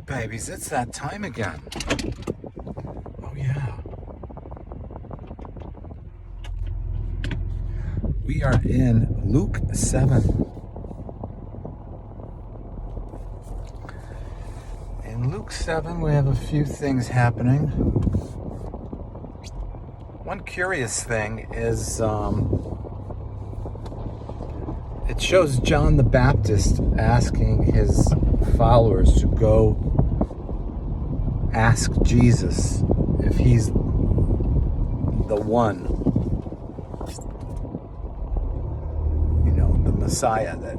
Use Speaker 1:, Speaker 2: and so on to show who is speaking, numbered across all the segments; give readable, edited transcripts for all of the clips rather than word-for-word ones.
Speaker 1: right, babies, it's that time again. Oh, yeah. We are in Luke 7. In Luke 7, we have a few things happening. One curious thing is it shows John the Baptist asking his followers to go ask Jesus if he's the one, the Messiah that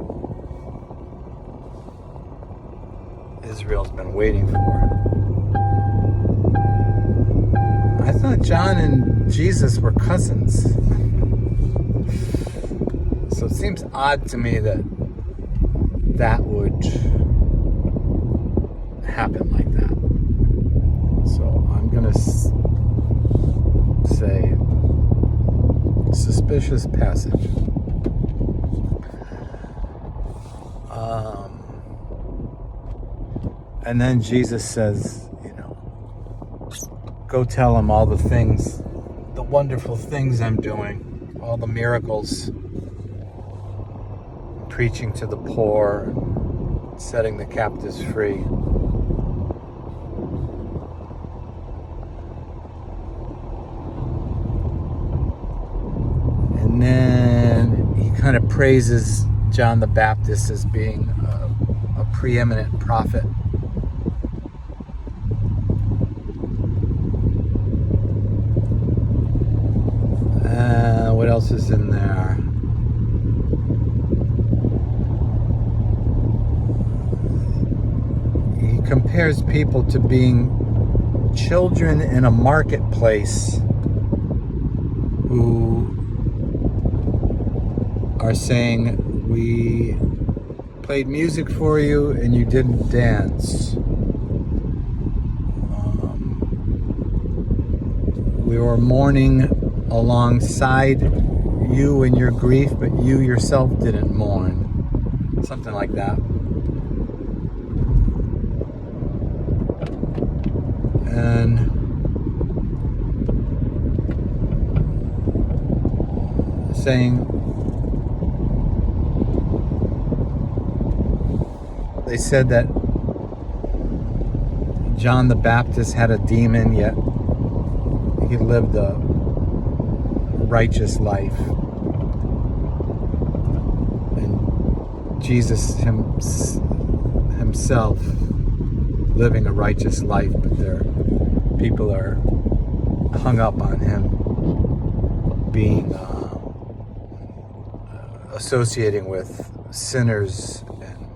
Speaker 1: Israel's been waiting for. I thought John and Jesus were cousins. So it seems odd to me that would happen like that. So I'm going to say suspicious passage. And then Jesus says, go tell him all the things, the wonderful things I'm doing, all the miracles, preaching to the poor, setting the captives free. And then he kind of praises John the Baptist as being a preeminent prophet. What else is in there? He compares people to being children in a marketplace who are saying, we played music for you and you didn't dance. We were mourning alongside you in your grief, but you yourself didn't mourn. Something like that. And saying, they said that John the Baptist had a demon, yet he lived a righteous life. And Jesus himself living a righteous life, but people are hung up on him being associating with sinners and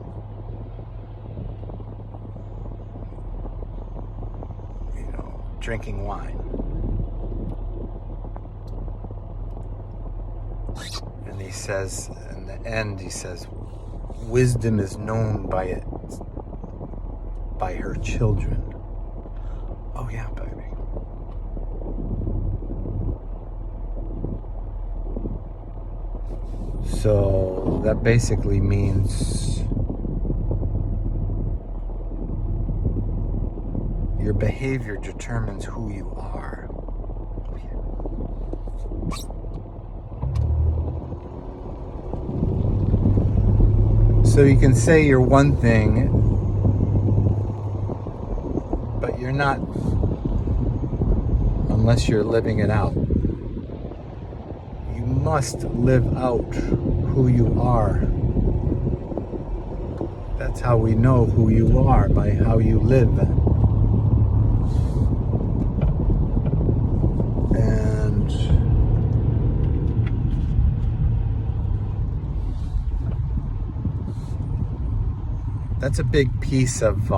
Speaker 1: drinking wine. And he says, in the end, wisdom is known by her children. Oh yeah, baby. So that basically means your behavior determines who you are. So you can say you're one thing, but you're not unless you're living it out. You must live out who you are. That's how we know who you are, by how you live. And that's a big piece of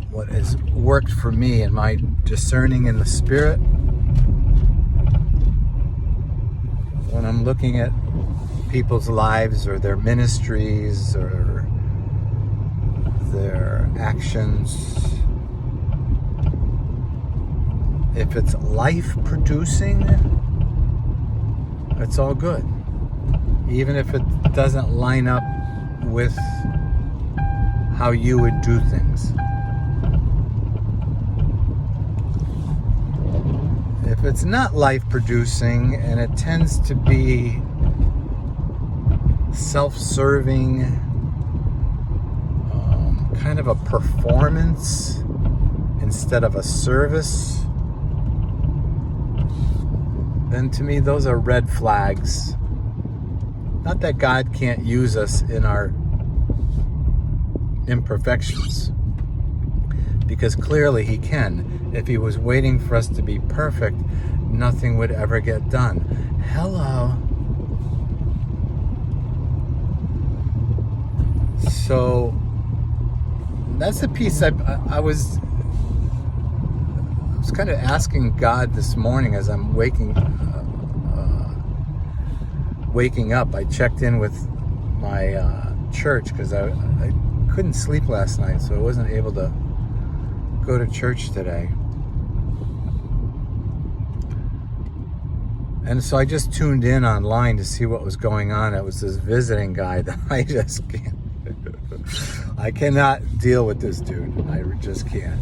Speaker 1: what has worked for me in my discerning in the spirit. When I'm looking at people's lives or their ministries or their actions, if it's life producing, it's all good. even if it doesn't line up with how you would do things. If it's not life producing and it tends to be self-serving, kind of a performance instead of a service, then to me those are red flags. Not that God can't use us in our imperfections, because clearly he can. If he was waiting for us to be perfect, nothing would ever get done. Hello. So that's the piece I was kind of asking God this morning as I'm waking up. I checked in with my church because I couldn't sleep last night, so I wasn't able to go to church today. And so I just tuned in online to see what was going on. It was this visiting guy that I just can't. I cannot deal with this dude. I just can't.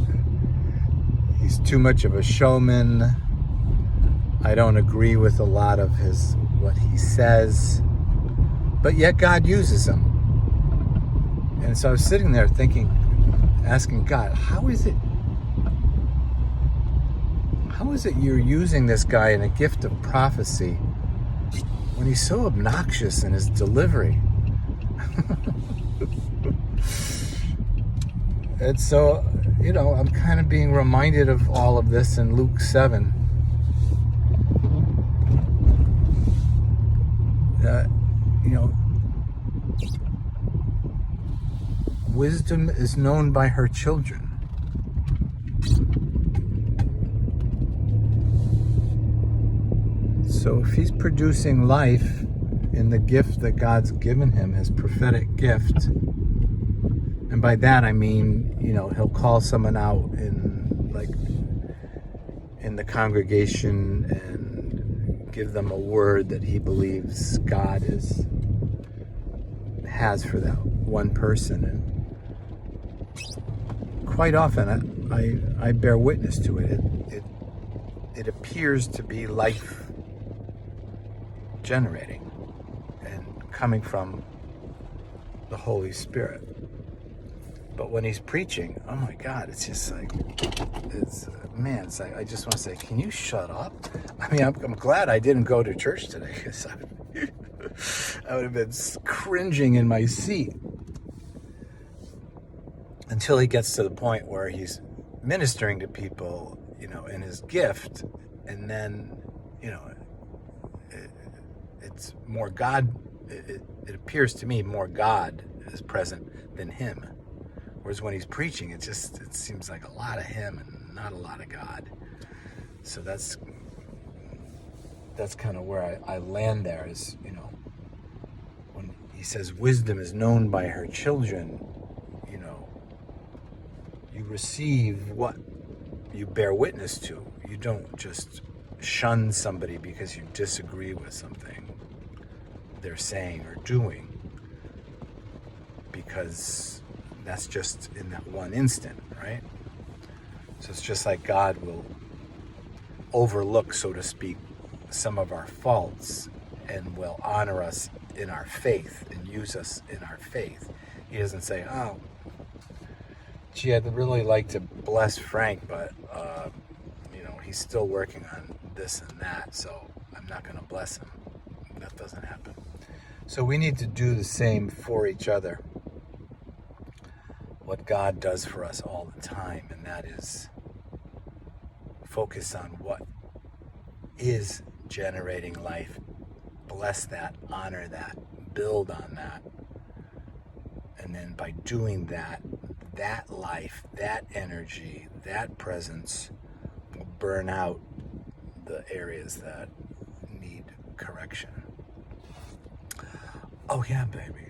Speaker 1: He's too much of a showman. I don't agree with a lot of what he says, but yet God uses him. And so I was sitting there thinking, asking God, how is it you're using this guy in a gift of prophecy when he's so obnoxious in his delivery? And so, I'm kind of being reminded of all of this in Luke 7. Wisdom is known by her children. So if he's producing life in the gift that God's given him, his prophetic gift, and by that I mean, he'll call someone out in the congregation and give them a word that he believes God has for that one person. And quite often I bear witness to it. It appears to be life generating and coming from the Holy Spirit. But when he's preaching, oh my God, it's just like, I just want to say, can you shut up? I mean, I'm glad I didn't go to church today, because I would have been cringing in my seat until he gets to the point where he's ministering to people, in his gift, and then, it's more God. It appears to me more God is present than him. Whereas when he's preaching, it seems like a lot of him and not a lot of God. So that's kind of where I land there is, when he says wisdom is known by her children, you receive what you bear witness to. You don't just shun somebody because you disagree with something they're saying or doing, because that's just in that one instant, right? So it's just like God will overlook, so to speak, some of our faults and will honor us in our faith and use us in our faith. He doesn't say, oh, gee, I'd really like to bless Frank, but he's still working on this and that, so I'm not going to bless him. That doesn't happen. So we need to do the same for each other, what God does for us all the time, and that is focus on what is generating life. Bless that, honor that, build on that. And then by doing that, that life, that energy, that presence will burn out the areas that need correction. Oh yeah, baby.